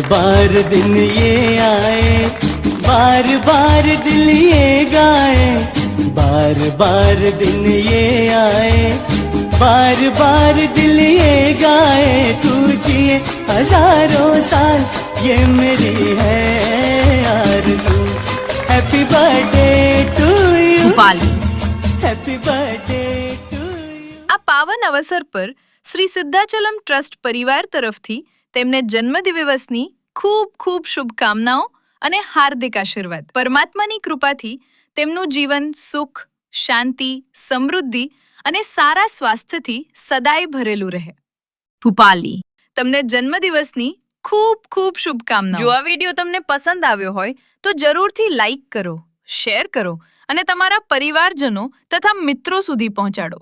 बार दिन ये आए, बार बार दिल ये गाए, बार बार दिन ये आए, बार बार दिल ये गाए, तू जिए हजारों साल, ये मेरी है आरज़ू। Happy birthday to you, happy birthday to you. આ પાવન અવસર પર શ્રી સિદ્ધાચલમ ટ્રસ્ટ પરિવાર તરફથી તેમને જન્મદિવસની ખૂબ ખૂબ શુભકામનાઓ અને હાર્દિક આશીર્વાદ। પરમાત્માની કૃપાથી તેમનું જીવન સુખ, શાંતિ, સમૃદ્ધિ અને સારા સ્વાસ્થ્યથી સદાય ભરેલું રહે। ભૂપાલી, તમને જન્મદિવસની ખૂબ ખૂબ શુભકામનાઓ। જો આ વિડીયો તમને પસંદ આવ્યો હોય તો જરૂરથી લાઈક કરો, શેર કરો અને તમારા પરિવારજનો તથા મિત્રો સુધી પહોંચાડો।